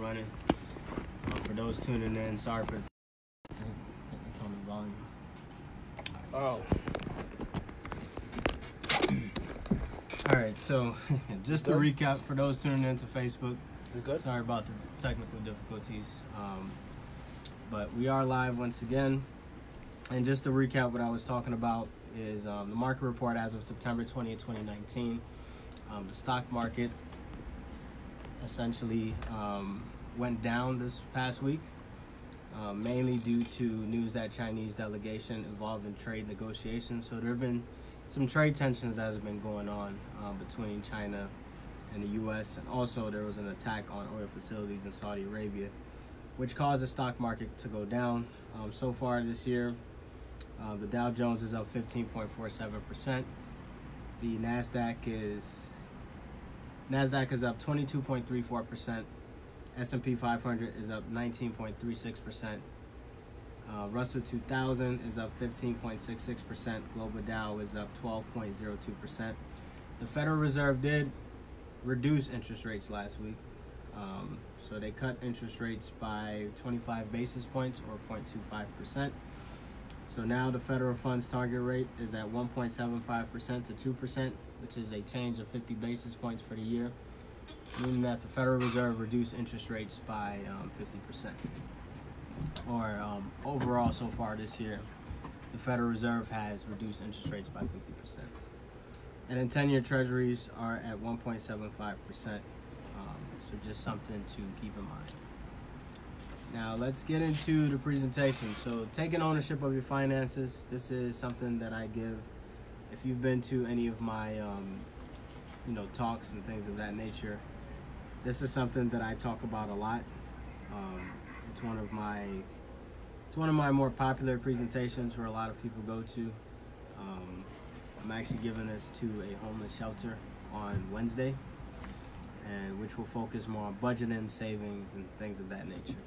running. For those tuning in, sorry for the tone of volume. Oh. All right, so just to recap for those tuning into Facebook, You good? sorry about the technical difficulties, but we are live once again. And just to recap, what I was talking about is the market report as of September 20th, 2019. The stock market essentially went down this past week, mainly due to news that Chinese delegation involved in trade negotiations. So there have been some trade tensions that have been going on between China and the U.S. And also there was an attack on oil facilities in Saudi Arabia, which caused the stock market to go down. So far this year, the Dow Jones is up 15.47%. The NASDAQ is up 22.34%. S&P 500 is up 19.36%. Russell 2000 is up 15.66%. Global Dow is up 12.02%. The Federal Reserve did reduce interest rates last week. So they cut interest rates by 25 basis points or 0.25%. So now the federal funds target rate is at 1.75% to 2%, which is a change of 50 basis points for the year, meaning that the Federal Reserve reduced interest rates by 50%. Or overall, so far this year, the Federal Reserve has reduced interest rates by 50%. And then 10-year treasuries are at 1.75%. So just something to keep in mind. Now let's get into the presentation. So taking ownership of your finances, this is something that I give. If you've been to any of my talks and things of that nature, this is something that I talk about a lot. It's one of my more popular presentations where a lot of people go to. I'm actually giving this to a homeless shelter on Wednesday, and which will focus more on budgeting, savings, and things of that nature.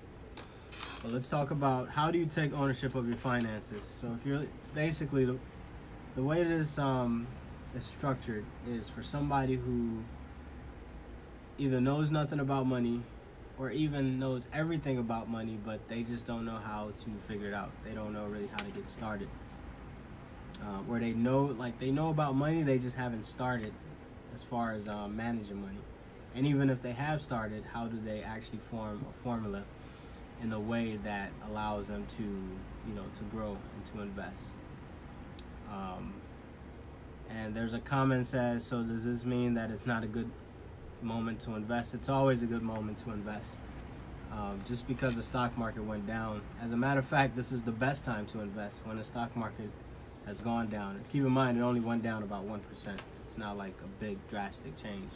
But let's talk about how do you take ownership of your finances. So if you're basically the way this is structured is for somebody who either knows nothing about money or even knows everything about money, but they just don't know how to figure it out. They don't know really how to get started. Or they know about money, they just haven't started as far as managing money. And even if they have started, how do they actually form a formula in a way that allows them to grow and to invest? And there's a comment says, so does this mean that it's not a good moment to invest? It's always a good moment to invest. Just because the stock market went down. As a matter of fact, this is the best time to invest when the stock market has gone down. Keep in mind, it only went down about 1%. It's not like a big drastic change.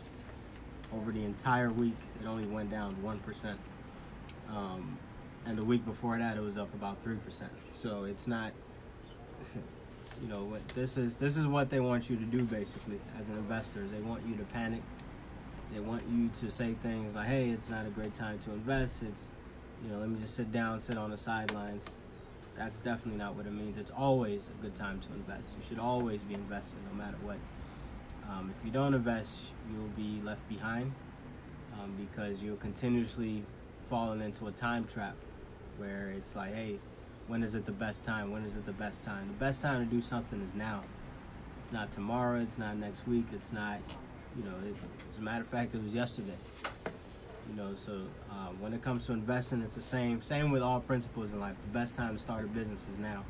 Over the entire week, it only went down 1%. And the week before that, it was up about 3%. So it's not, this is what they want you to do basically as an investor. They want you to panic. They want you to say things like, hey, it's not a great time to invest. It's, let me just sit on the sidelines. That's definitely not what it means. It's always a good time to invest. You should always be investing no matter what. If you don't invest, you'll be left behind because you'll continuously fall into a time trap where it's like, hey, when is it the best time? When is it the best time? The best time to do something is now. It's not tomorrow. It's not next week. It's not, as a matter of fact, it was yesterday. So when it comes to investing, it's the same with all principles in life. The best time to start a business is now.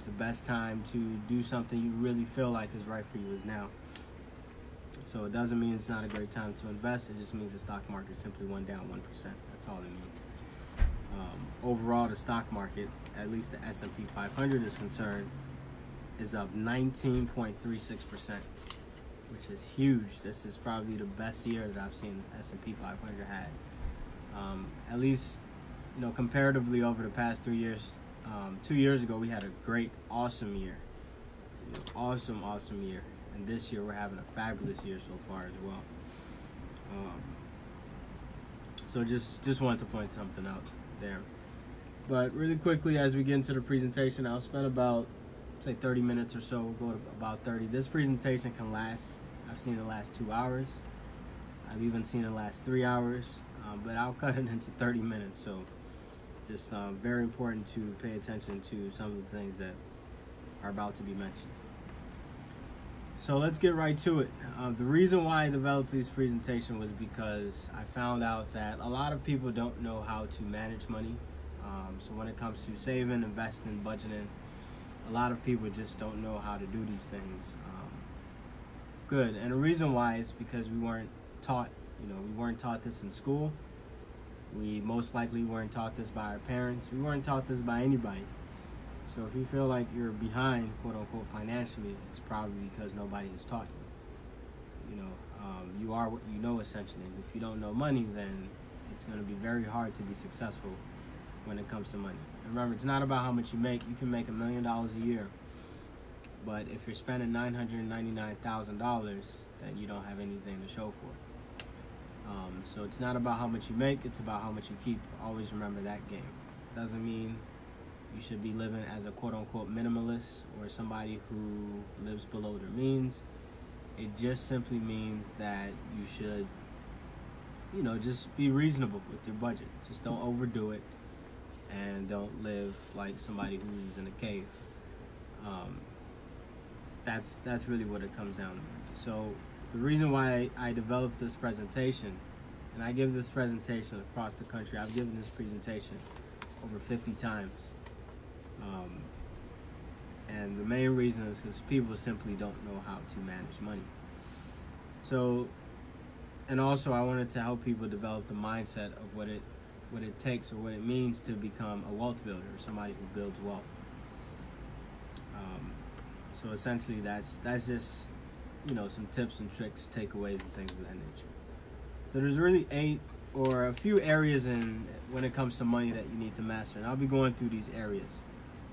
The best time to do something you really feel like is right for you is now. So it doesn't mean it's not a great time to invest. It just means the stock market simply went down 1%. That's all it means. Overall, the stock market, at least the S&P 500 is concerned, is up 19.36%, which is huge. This is probably the best year that I've seen the S&P 500 had. At least, comparatively over the past 3 years. 2 years ago, we had a great, awesome year. Awesome year. And this year, we're having a fabulous year so far as well. So just wanted to point something out there. But really quickly, as we get into the presentation, I'll spend about, say, 30 minutes or so. We'll go to about 30. This presentation can last, I've seen it last 2 hours. I've even seen it last 3 hours. but I'll cut it into 30 minutes. So just very important to pay attention to some of the things that are about to be mentioned. So let's get right to it. The reason why I developed this presentation was because I found out that a lot of people don't know how to manage money. So when it comes to saving, investing, budgeting, a lot of people just don't know how to do these things. Good. And the reason why is because we weren't taught, we weren't taught this in school. We most likely weren't taught this by our parents. We weren't taught this by anybody. So if you feel like you're behind, quote unquote, financially, it's probably because nobody has taught you. You are what you know, essentially. If you don't know money, then it's going to be very hard to be successful when it comes to money. And remember, it's not about how much you make. You can make $1 million a year, but if you're spending $999,000, then you don't have anything to show for it. So it's not about how much you make, it's about how much you keep. Always remember that game. Doesn't mean you should be living as a quote-unquote minimalist or somebody who lives below their means. It just simply means that you should, just be reasonable with your budget. Just don't overdo it, and don't live like somebody who's in a cave. That's really what it comes down to. So the reason why I developed this presentation, and I give this presentation across the country, I've given this presentation over 50 times. And the main reason is because people simply don't know how to manage money. So, and also I wanted to help people develop the mindset of what it takes or what it means to become a wealth builder, or somebody who builds wealth. So essentially that's just, some tips and tricks, takeaways, and things of that nature. So there's really 8 or a few areas when it comes to money that you need to master, and I'll be going through these areas.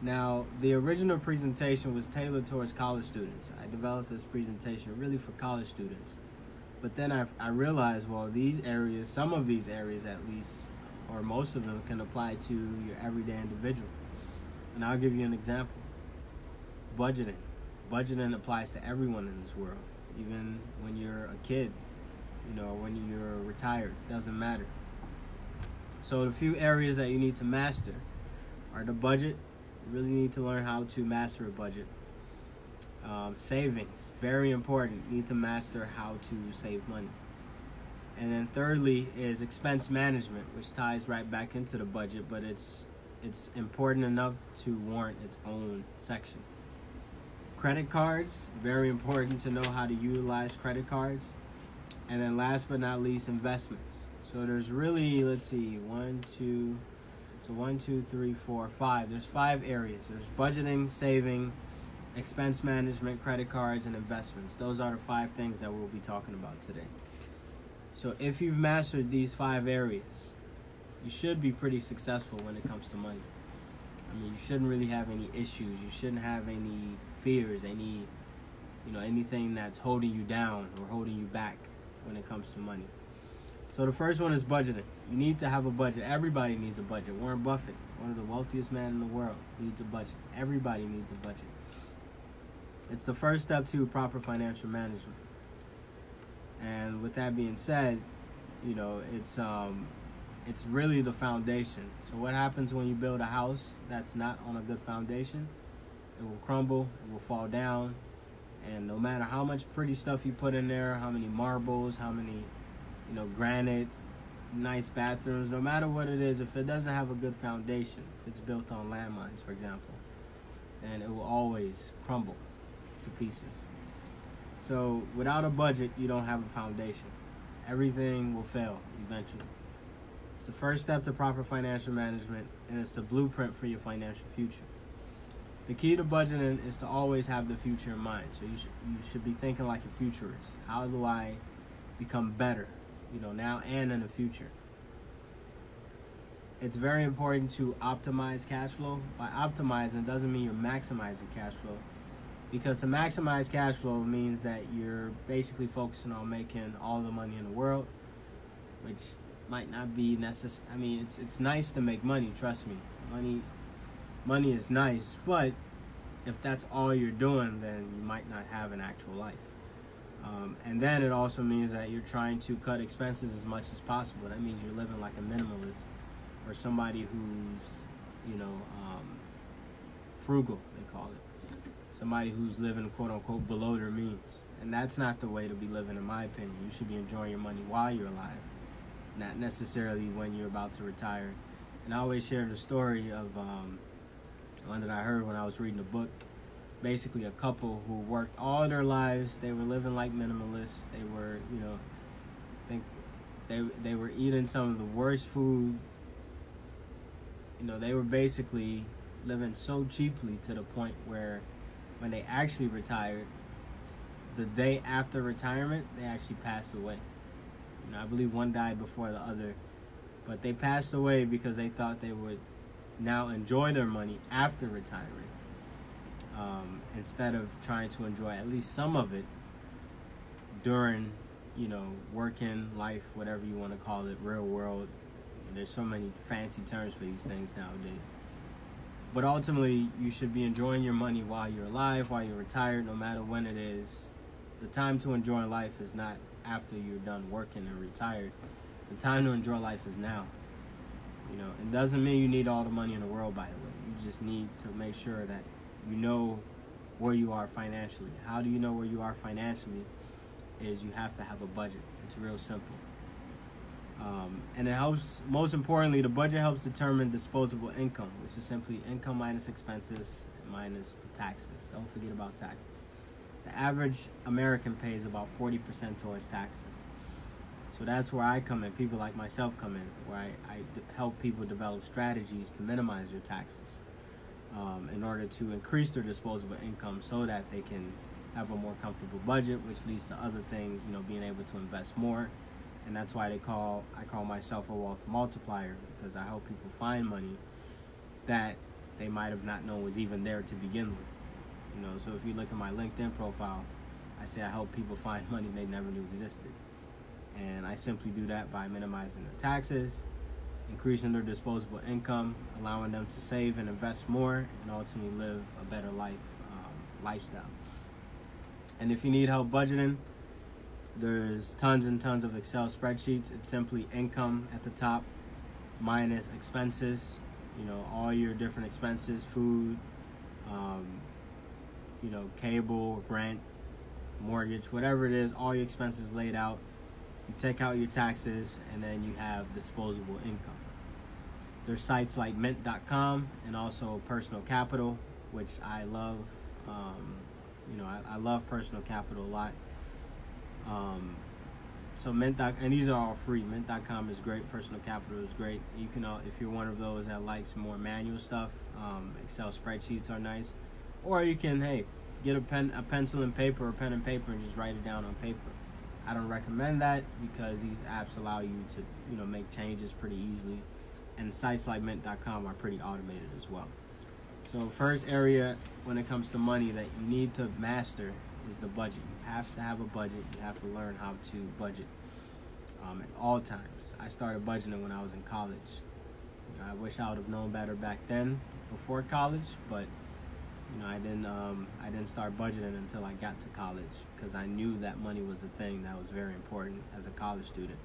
Now, the original presentation was tailored towards college students. I developed this presentation really for college students. But then I realized, well, these areas, some of these areas at least, or most of them, can apply to your everyday individual. And I'll give you an example. Budgeting. Budgeting applies to everyone in this world, even when you're a kid, when you're retired, doesn't matter. So the few areas that you need to master are the budget. You really need to learn how to master a budget. Savings, very important. You need to master how to save money. And then thirdly is expense management, which ties right back into the budget, but it's important enough to warrant its own section. Credit cards, very important to know how to utilize credit cards. And then last but not least, investments. So there's really, let's see, 1, 2, 3, 4, 5. There's 5 areas. There's budgeting, saving, expense management, credit cards, and investments. Those are the 5 things that we'll be talking about today. So if you've mastered these 5 areas, you should be pretty successful when it comes to money. I mean, you shouldn't really have any issues. You shouldn't have any fears, anything that's holding you down or holding you back when it comes to money. So the first one is budgeting. You need to have a budget. Everybody needs a budget. Warren Buffett, one of the wealthiest men in the world, needs a budget. Everybody needs a budget. It's the first step to proper financial management. And with that being said, it's really the foundation. So what happens when you build a house that's not on a good foundation? It will crumble, it will fall down, and no matter how much pretty stuff you put in there, how many marbles, how many, granite, nice bathrooms, no matter what it is, if it doesn't have a good foundation, if it's built on landmines, for example, then it will always crumble to pieces. So without a budget, you don't have a foundation. Everything will fail eventually. It's the first step to proper financial management, and it's the blueprint for your financial future. The key to budgeting is to always have the future in mind. So you should be thinking like a futurist. How do I become better, now and in the future? It's very important to optimize cash flow. By optimizing doesn't mean you're maximizing cash flow, because to maximize cash flow means that you're basically focusing on making all the money in the world, which might not be necessary. I mean, it's nice to make money, trust me. Money is nice, but if that's all you're doing, then you might not have an actual life. And then it also means that you're trying to cut expenses as much as possible. That means you're living like a minimalist or somebody who's, frugal, they call it. Somebody who's living, quote unquote, below their means. And that's not the way to be living, in my opinion. You should be enjoying your money while you're alive, not necessarily when you're about to retire. And I always share the story of one that I heard when I was reading a book. Basically, a couple who worked all their lives. They were living like minimalists. They were, they were eating some of the worst foods. They were basically living so cheaply to the point where when they actually retired, the day after retirement, they actually passed away. I believe one died before the other, but they passed away because they thought they would now enjoy their money after retiring, instead of trying to enjoy at least some of it during, working life, whatever you want to call it, real world. There's so many fancy terms for these things nowadays. But ultimately, you should be enjoying your money while you're alive, while you're retired, no matter when it is. The time to enjoy life is not after you're done working and retired. The time to enjoy life is now. It doesn't mean you need all the money in the world, by the way. You just need to make sure that you know where you are financially. How do you know where you are financially? Is you have to have a budget. It's real simple. And it helps, most importantly, the budget helps determine disposable income, which is simply income minus expenses and minus the taxes. Don't forget about taxes. The average American pays about 40% towards taxes. So that's where I come in, people like myself come in, where I help people develop strategies to minimize their taxes in order to increase their disposable income so that they can have a more comfortable budget, which leads to other things, being able to invest more. And that's why I call myself a wealth multiplier, because I help people find money that they might have not known was even there to begin with. So if you look at my LinkedIn profile, I say I help people find money they never knew existed. And I simply do that by minimizing their taxes, increasing their disposable income, allowing them to save and invest more, and ultimately live a better lifestyle. And if you need help budgeting, there's tons and tons of Excel spreadsheets. It's simply income at the top minus expenses, all your different expenses, food, cable, rent, mortgage, whatever it is, all your expenses laid out. You take out your taxes, and then you have disposable income. There's sites like Mint.com and also Personal Capital, which I love. I love Personal Capital a lot. So and these are all free. Mint.com is great. Personal Capital is great. You can, if you're one of those that likes more manual stuff, Excel spreadsheets are nice. Or you can, get a pencil and paper, or pen and paper, and just write it down on paper. I don't recommend that because these apps allow you to, make changes pretty easily. And sites like Mint.com are pretty automated as well. So first area when it comes to money that you need to master is the budget. You have to have a budget. You have to learn how to budget at all times. I started budgeting when I was in college. I wish I would have known better back then, before college, but I didn't start budgeting until I got to college, because I knew that money was a thing that was very important as a college student.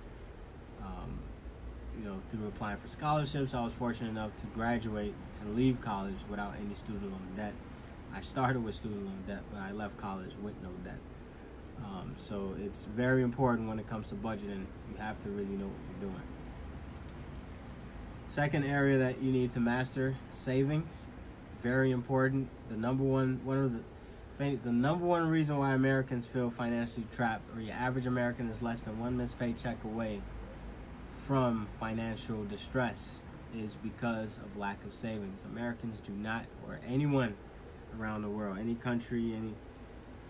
Through applying for scholarships, I was fortunate enough to graduate and leave college without any student loan debt. I started with student loan debt, but I left college with no debt. So it's very important when it comes to budgeting. You have to really know what you're doing. Second area that you need to master, savings. Very important. The number one reason why Americans feel financially trapped, or your average American is less than one missed paycheck away from financial distress, is because of lack of savings. Americans do not, or anyone around the world, any country,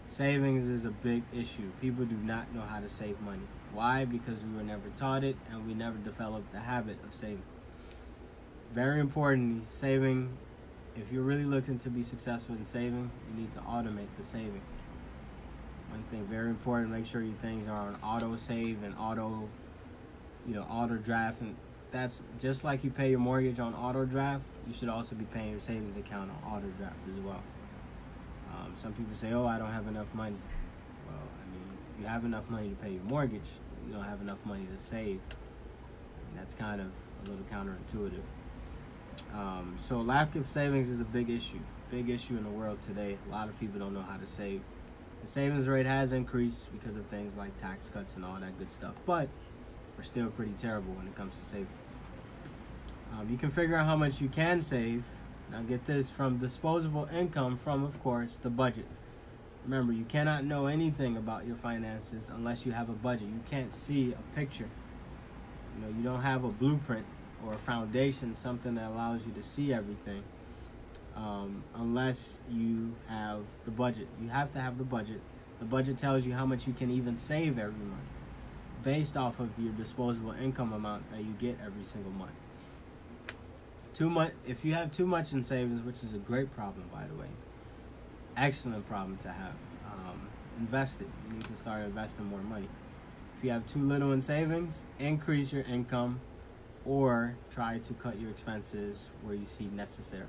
savings is a big issue. People do not know how to save money. Why? Because we were never taught it, and we never developed the habit of saving. Very importantly, saving. If you're really looking to be successful in saving, you need to automate the savings. One thing very important, make sure your things are on auto save and auto draft. And that's just like you pay your mortgage on auto draft, you should also be paying your savings account on auto draft as well. Some people say, I don't have enough money. Well, You have enough money to pay your mortgage, you don't have enough money to save. And that's kind of a little counterintuitive. So lack of savings is a big issue in the world today. A lot of people don't know how to save. The savings rate has increased because of things like tax cuts and all that good stuff, but we're still pretty terrible when it comes to savings. You can figure out how much you can save. Now get this, from disposable income from, of course, the budget. Remember, you cannot know anything about your finances unless you have a budget. You can't see a picture. You don't have a blueprint or a foundation, something that allows you to see everything, unless you have the budget. You have to have the budget. The budget tells you how much you can even save every month based off of your disposable income amount that you get every single month. If you have too much in savings, which is a great problem, by the way, excellent problem to have, invest it. You need to start investing more money. If you have too little in savings, increase your income or try to cut your expenses where you see necessary.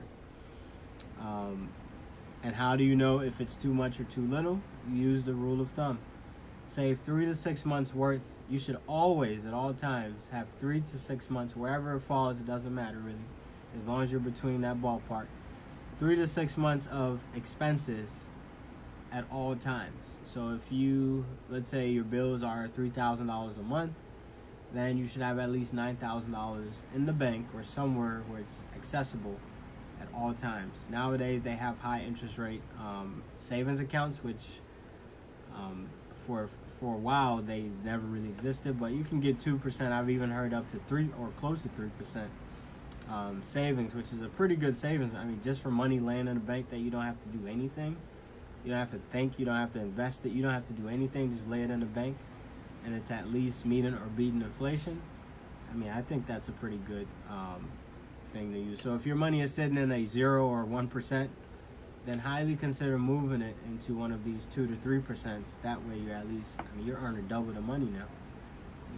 And how do you know if it's too much or too little? You use the rule of thumb. Save 3 to 6 months worth. You should always, at all times, have 3 to 6 months, wherever it falls, it doesn't matter really, as long as you're between that ballpark. 3 to 6 months of expenses at all times. So if you, let's say your bills are $3,000 a month, then you should have at least $9,000 in the bank or somewhere where it's accessible at all times. Nowadays they have high interest rate savings accounts, which for a while they never really existed, but you can get 2%. I've even heard up to 3 or close to 3% savings, which is a pretty good savings. I mean, just for money laying in the bank that you don't have to do anything. You don't have to think, you don't have to invest it, you don't have to do anything, just lay it in the bank, and it's at least meeting or beating inflation. I mean, I think that's a pretty good thing to use. So if your money is sitting in a 0 or 1%, then highly consider moving it into one of these 2 to 3%. That way you're at least, you're earning double the money now.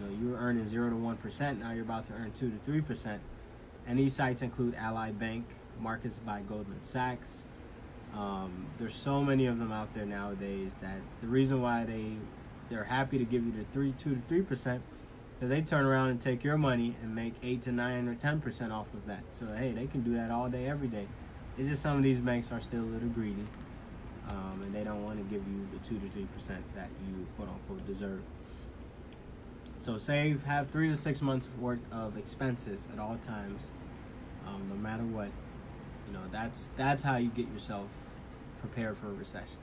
You were earning 0 to 1%, now you're about to earn 2 to 3%. And these sites include Ally Bank, Markets by Goldman Sachs. There's so many of them out there nowadays that the reason why they're happy to give you the 2 to 3%, because they turn around and take your money and make 8 to 9 or 10% off of that. So hey, they can do that all day, every day. It's just some of these banks are still a little greedy, and they don't want to give you the 2 to 3% that you quote unquote deserve. So have 3 to 6 months worth of expenses at all times, no matter what. That's how you get yourself prepared for a recession.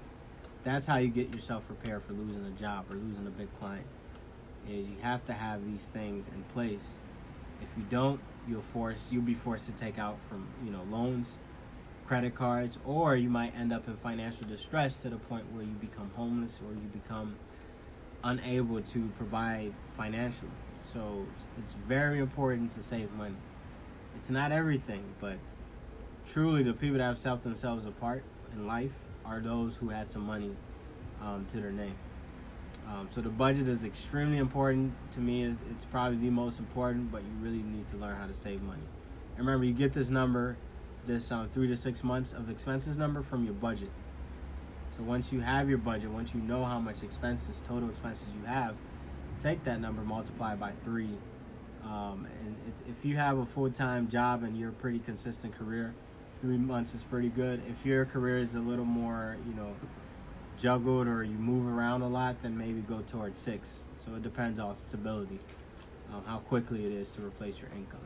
That's how you get yourself prepared for losing a job or losing a big client. Is you have to have these things in place. If you don't, you'll be forced to take out from loans, credit cards, or you might end up in financial distress to the point where you become homeless or you become unable to provide financially. So it's very important to save money. It's not everything, but truly the people that have set themselves apart in life are those who had some money to their name. So the budget is extremely important. To me, it's probably the most important, but you really need to learn how to save money. And remember, you get this number, this 3 to 6 months of expenses number from your budget. So once you have your budget, once you know how much total expenses you have, take that number, multiply by 3. And if you have a full-time job and you're a pretty consistent career, 3 months is pretty good. If your career is a little more, juggled or you move around a lot, then maybe go towards 6. So it depends on stability, how quickly it is to replace your income.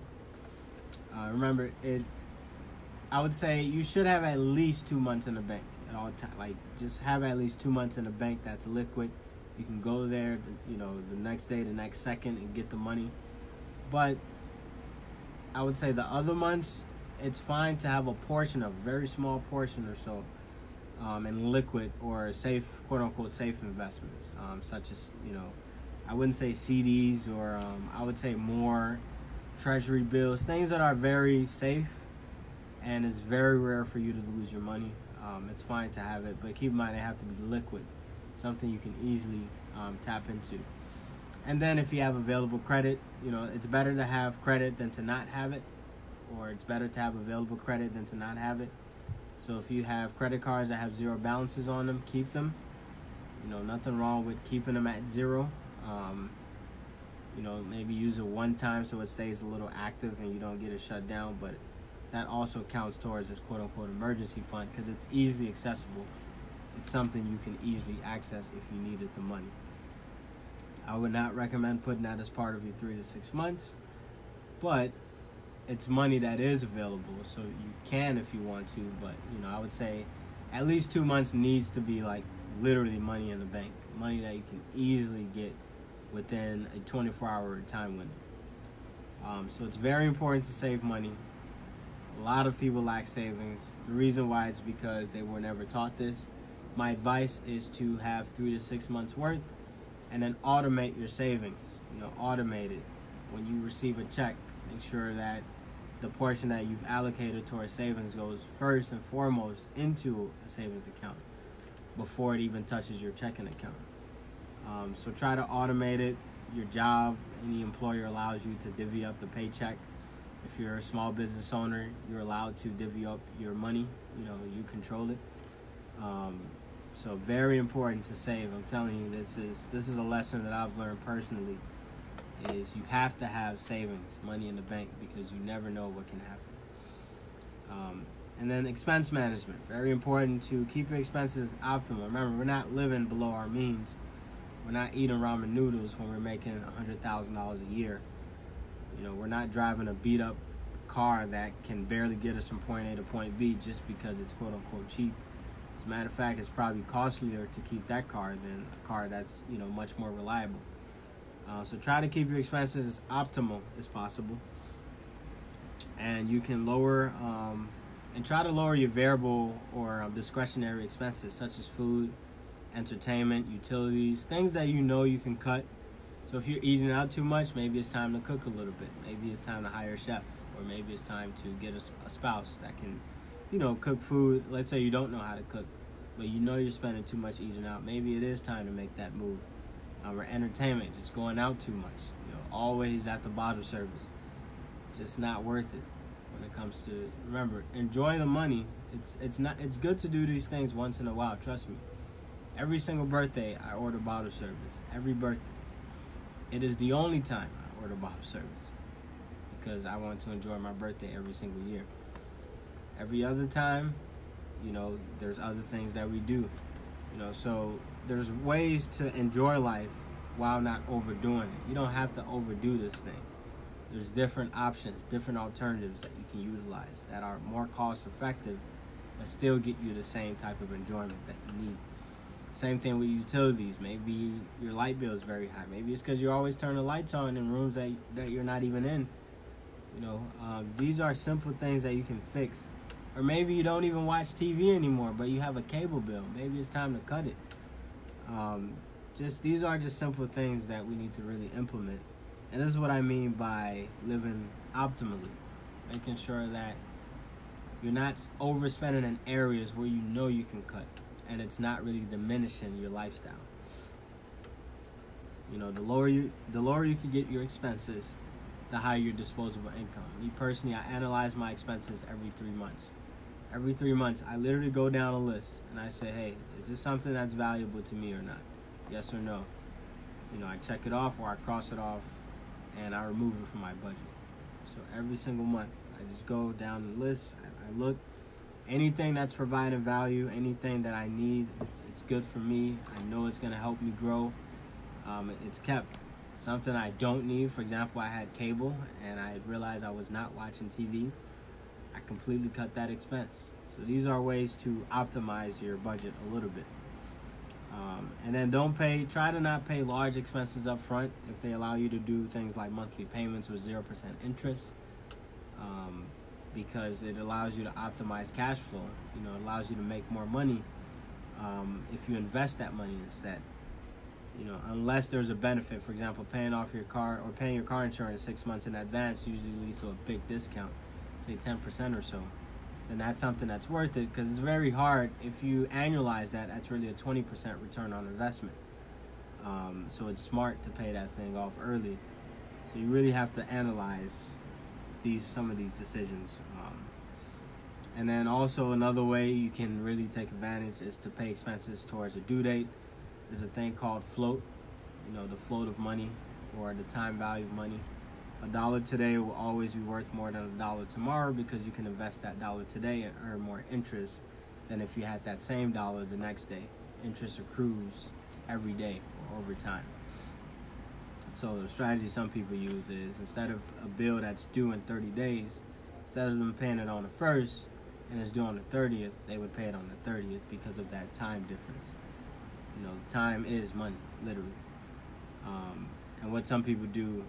Remember, I would say you should have at least 2 months in the bank at all times. Like, just have at least 2 months in the bank that's liquid. You can go there, the next day, the next second, and get the money. But I would say the other months, it's fine to have a very small portion or so, in liquid or safe, quote unquote, safe investments, such as, I wouldn't say CDs or I would say more treasury bills, things that are very safe, and it's very rare for you to lose your money. It's fine to have it, but keep in mind they have to be liquid, something you can easily tap into. And then if you have available credit, it's better to have credit than to not have it, or it's better to have available credit than to not have it. So if you have credit cards that have 0 balances on them, keep them. Nothing wrong with keeping them at zero. Maybe use it one time so it stays a little active and you don't get it shut down, but that also counts towards this quote-unquote emergency fund because it's easily accessible. It's something you can easily access if you needed the money. I would not recommend putting that as part of your 3 to 6 months, but it's money that is available, so you can if you want to, but I would say at least 2 months needs to be like literally money in the bank, money that you can easily get within a 24-hour time window. So it's very important to save money. A lot of people lack savings. The reason why is because they were never taught this. My advice is to have 3 to 6 months worth and then automate your savings. Automate it. When you receive a check, make sure that the portion that you've allocated towards savings goes first and foremost into a savings account before it even touches your checking account. So try to automate it. Your job, any employer allows you to divvy up the paycheck. If you're a small business owner, you're allowed to divvy up your money. You control it. So very important to save. I'm telling you, this is a lesson that I've learned personally. Is you have to have savings, money in the bank, because you never know what can happen. And then expense management, very important to keep your expenses optimal. Remember, we're not living below our means. We're not eating ramen noodles when we're making $100,000 a year. We're not driving a beat up car that can barely get us from point A to point B just because it's quote unquote cheap. As a matter of fact, it's probably costlier to keep that car than a car that's much more reliable. So try to keep your expenses as optimal as possible, and you can lower and try to lower your variable or discretionary expenses such as food, entertainment, utilities, things that you can cut. So if you're eating out too much, maybe it's time to cook a little bit. Maybe it's time to hire a chef, or maybe it's time to get a spouse that can, cook food. Let's say you don't know how to cook, but you're spending too much eating out. Maybe it is time to make that move. Or entertainment, just going out too much. Always at the bottle service. Just not worth it when it comes to. Remember, enjoy the money. It's good to do these things once in a while. Trust me. Every single birthday, I order bottle service. Every birthday. It is the only time I order bottle service because I want to enjoy my birthday every single year. Every other time, there's other things that we do. So there's ways to enjoy life while not overdoing it. You don't have to overdo this thing. There's different options, different alternatives that you can utilize that are more cost effective but still get you the same type of enjoyment that you need. Same thing with utilities. Maybe your light bill is very high. Maybe it's because you always turn the lights on in rooms that you're not even in. These are simple things that you can fix. Or maybe you don't even watch TV anymore, but you have a cable bill. Maybe it's time to cut it. These are just simple things that we need to really implement. And this is what I mean by living optimally. Making sure that you're not overspending in areas where you can cut. And it's not really diminishing your lifestyle. The lower you can get your expenses, the higher your disposable income. Me personally, I analyze my expenses every 3 months. Every 3 months, I literally go down a list and I say, hey, is this something that's valuable to me or not? Yes or no? I check it off or I cross it off and I remove it from my budget. So every single month, I just go down the list. I look. Anything that's providing value, anything that I need, it's good for me. I know it's going to help me grow. It's kept. Something I don't need, for example, I had cable and I realized I was not watching TV. I completely cut that expense. So these are ways to optimize your budget a little bit. And then try to not pay large expenses up front if they allow you to do things like monthly payments with 0% interest. Because it allows you to optimize cash flow. It allows you to make more money if you invest that money instead. Unless there's a benefit. For example, paying off your car or paying your car insurance 6 months in advance usually leads to a big discount, say 10% or so. Then that's something that's worth it because it's very hard. If you annualize that, that's really a 20% return on investment. So it's smart to pay that thing off early. So you really have to analyze some of these decisions. And then also another way you can really take advantage is to pay expenses towards a due date. there's a thing called float, the float of money or the time value of money. $1 today will always be worth more than $1 tomorrow because you can invest that dollar today and earn more interest than if you had that same dollar the next day. Interest accrues every day or over time. So the strategy some people use is instead of a bill that's due in 30 days, instead of them paying it on the 1st and it's due on the 30th, they would pay it on the 30th because of that time difference. Time is money, literally. And what some people do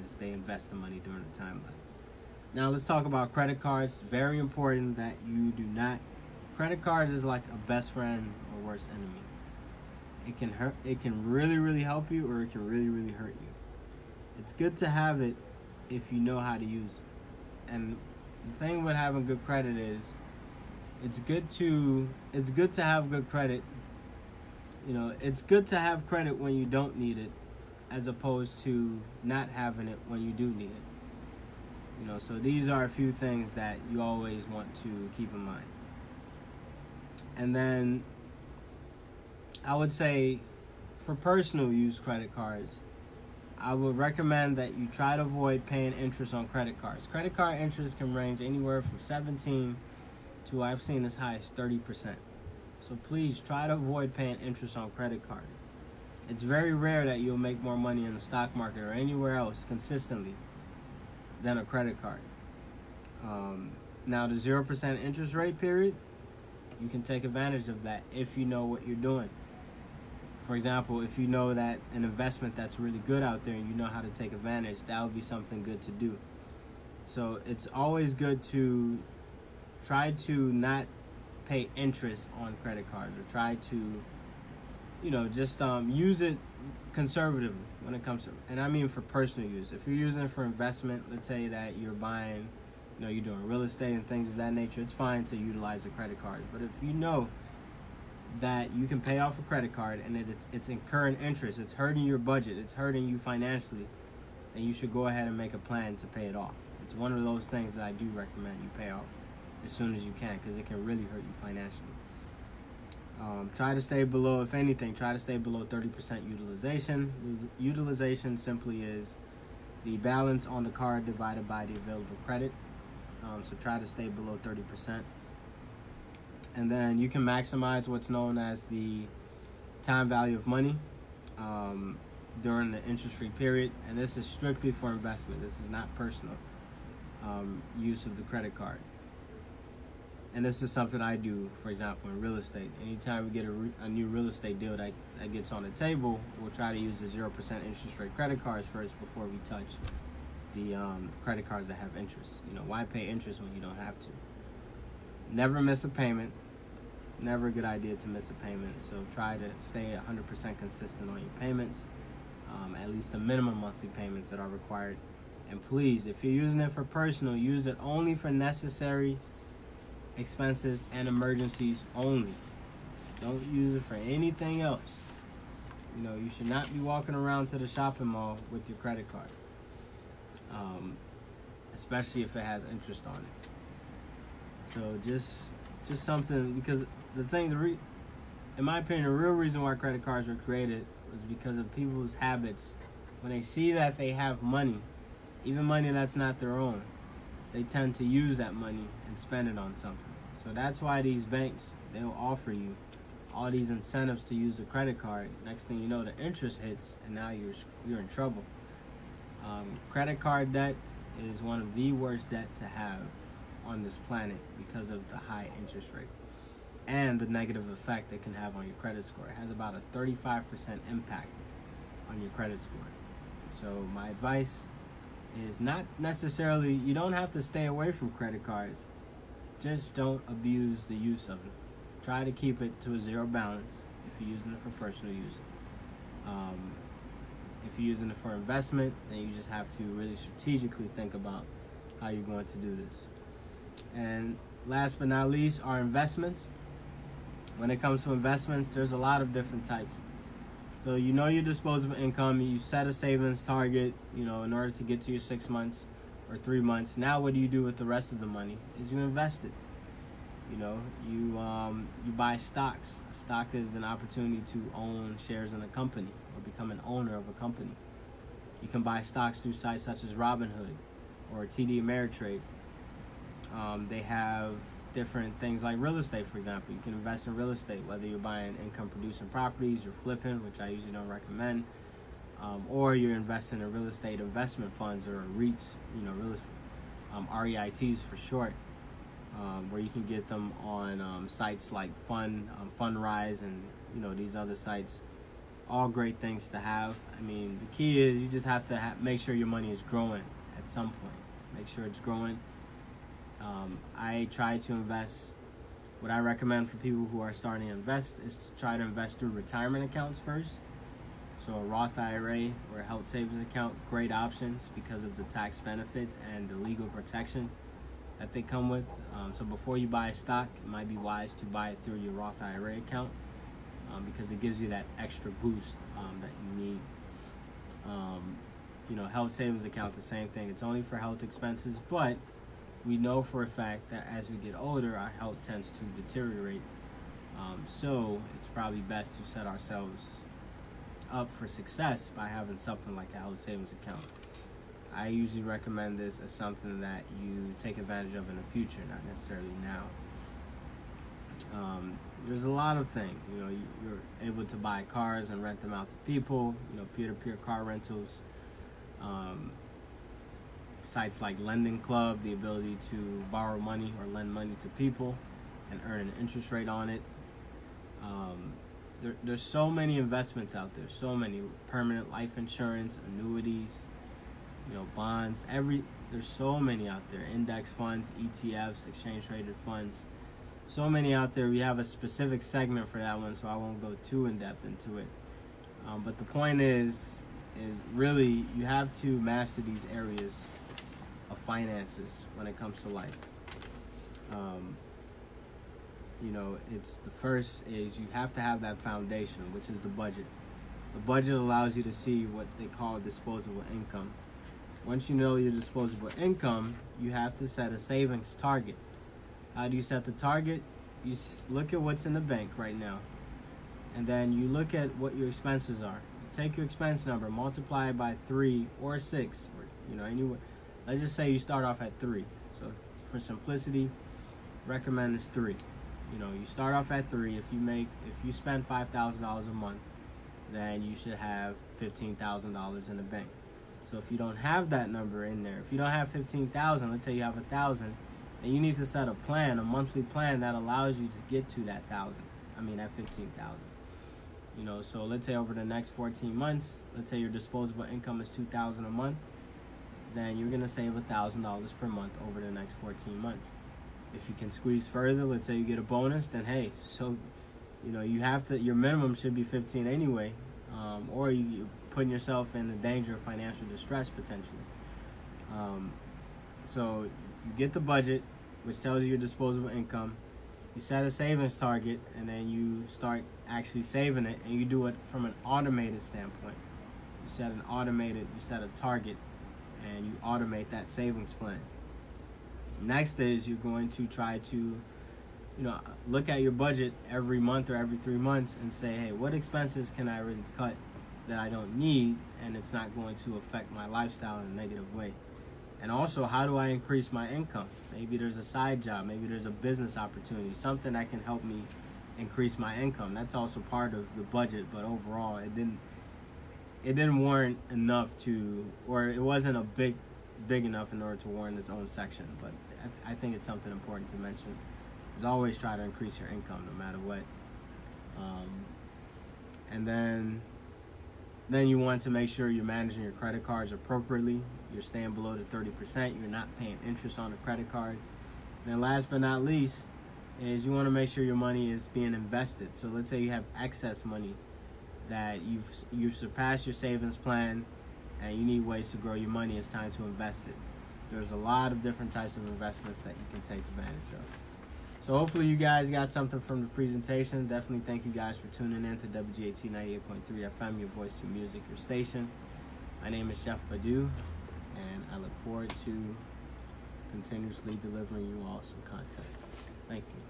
is they invest the money during the time limit. Now let's talk about credit cards. Very important that you do not. Credit cards is like a best friend or worst enemy. It can hurt. It can really, really help you, or it can really, really hurt you. It's good to have it if you know how to use it. And the thing with having good credit is, it's good to have good credit. It's good to have credit when you don't need it, as opposed to not having it when you do need it. So these are a few things that you always want to keep in mind. And then I would say for personal use credit cards, I would recommend that you try to avoid paying interest on credit cards. Credit card interest can range anywhere from 17 to, I've seen as high as 30%. So please try to avoid paying interest on credit cards. It's very rare that you'll make more money in the stock market or anywhere else consistently than a credit card. Now the 0% interest rate period, you can take advantage of that if you know what you're doing. For example, if you know that an investment that's really good out there and you know how to take advantage, that would be something good to do. So it's always good to try to not pay interest on credit cards, or try to, just use it conservatively when it comes to, and I mean for personal use. If you're using it for investment, let's say that you're buying, you're doing real estate and things of that nature, it's fine to utilize a credit card. But if you know that you can pay off a credit card and it's incurring interest, it's hurting your budget, it's hurting you financially, then you should go ahead and make a plan to pay it off. It's one of those things that I do recommend you pay off as soon as you can, because it can really hurt you financially. Try to stay below, if anything, try to stay below 30% utilization. Utilization simply is the balance on the card divided by the available credit. So try to stay below 30%. And then you can maximize what's known as the time value of money during the interest-free period. And this is strictly for investment. This is not personal use of the credit card. And this is something I do, for example, in real estate. Anytime we get a new real estate deal that gets on the table, we'll try to use the 0% interest rate credit cards first before we touch the credit cards that have interest. Why pay interest when you don't have to? Never miss a payment. Never a good idea to miss a payment. So try to stay 100% consistent on your payments, at least the minimum monthly payments that are required. And please, if you're using it for personal, use it only for necessary expenses and emergencies only. Don't use it for anything else. You should not be walking around to the shopping mall with your credit card, especially if it has interest on it. So just something, because in my opinion, the real reason why credit cards were created was because of people's habits. When they see that they have money, even money that's not their own, they tend to use that money and spend it on something. So that's why these banks, they'll offer you all these incentives to use the credit card. Next thing you know, the interest hits, and now you're in trouble. Credit card debt is one of the worst debt to have on this planet because of the high interest rate and the negative effect it can have on your credit score. It has about a 35% impact on your credit score. So my advice is not necessarily, you don't have to stay away from credit cards. Just don't abuse the use of it. Try to keep it to a zero balance if you're using it for personal use. If you're using it for investment, then you just have to really strategically think about how you're going to do this. And last but not least, are investments. When it comes to investments, there's a lot of different types. So your disposable income, you set a savings target, in order to get to your 6 months or 3 months. Now what do you do with the rest of the money? Is you invest it. You know, you buy stocks. A stock is an opportunity to own shares in a company or become an owner of a company. You can buy stocks through sites such as Robinhood or TD Ameritrade. They have different things like real estate, for example. You can invest in real estate, whether you're buying income-producing properties or flipping, which I usually don't recommend, or you're investing in real estate investment funds or REITs, REITs for short, where you can get them on sites like Fundrise and these other sites. All great things to have. I mean, the key is you just have to make sure your money is growing at some point. Make sure it's growing. I try to invest. What I recommend for people who are starting to invest is to try to invest through retirement accounts first. So a Roth IRA or a health savings account, great options because of the tax benefits and the legal protection that they come with. So before you buy a stock, it might be wise to buy it through your Roth IRA account because it gives you that extra boost that you need. Health savings account, the same thing. It's only for health expenses, but we know for a fact that as we get older, our health tends to deteriorate. So it's probably best to set ourselves up for success by having something like a health savings account. I usually recommend this as something that you take advantage of in the future, not necessarily now. There's a lot of things. You're able to buy cars and rent them out to people. Peer-to-peer car rentals. Sites like Lending Club, the ability to borrow money or lend money to people and earn an interest rate on it. There's so many investments out there. So many permanent life insurance, annuities, bonds. There's so many out there. Index funds, ETFs, exchange traded funds. So many out there. We have a specific segment for that one, so I won't go too in depth into it. But the point is really you have to master these areas of finances when it comes to life. It's the first is you have to have that foundation, which is the budget. The budget allows you to see what they call disposable income. Once you know your disposable income, you have to set a savings target. How do you set the target? You look at what's in the bank right now, and then you look at what your expenses are. Take your expense number, multiply it by 3 or 6, or anywhere. Let's just say you start off at 3. So for simplicity, recommend is 3. You start off at 3. If you spend $5,000 a month, then you should have $15,000 in the bank. So if you don't have that number in there, if you don't have 15,000, let's say you have 1,000, then you need to set a plan, a monthly plan that allows you to get to that 15,000. So let's say over the next 14 months, let's say your disposable income is $2,000 a month, then you're gonna save $1,000 per month over the next 14 months. If you can squeeze further, let's say you get a bonus, then hey, so you have to. Your minimum should be 15 anyway, or you're putting yourself in the danger of financial distress potentially. So you get the budget, which tells you your disposable income. You set a savings target, and then you start actually saving it, and you do it from an automated standpoint. You set a target, and you automate that savings plan. Next is you're going to try to, look at your budget every month or every 3 months and say, hey, what expenses can I really cut that I don't need, and it's not going to affect my lifestyle in a negative way? And also, how do I increase my income? Maybe there's a side job. Maybe there's a business opportunity, something that can help me increase my income. That's also part of the budget, but overall, it didn't warrant enough or it wasn't a big enough in order to warrant its own section. But I think it's something important to mention. Is always try to increase your income no matter what. And then you want to make sure you're managing your credit cards appropriately. You're staying below the 30%. You're not paying interest on the credit cards. And then last but not least is you want to make sure your money is being invested. So let's say you have excess money that you've surpassed your savings plan and you need ways to grow your money. It's time to invest it. There's a lot of different types of investments that you can take advantage of. So hopefully you guys got something from the presentation. Definitely thank you guys for tuning in to WGAT 98.3 FM, your voice, your music, your station. My name is Chef Badu, and I look forward to continuously delivering you all some content. Thank you.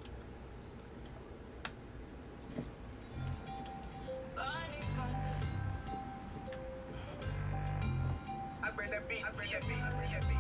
I bring that beat.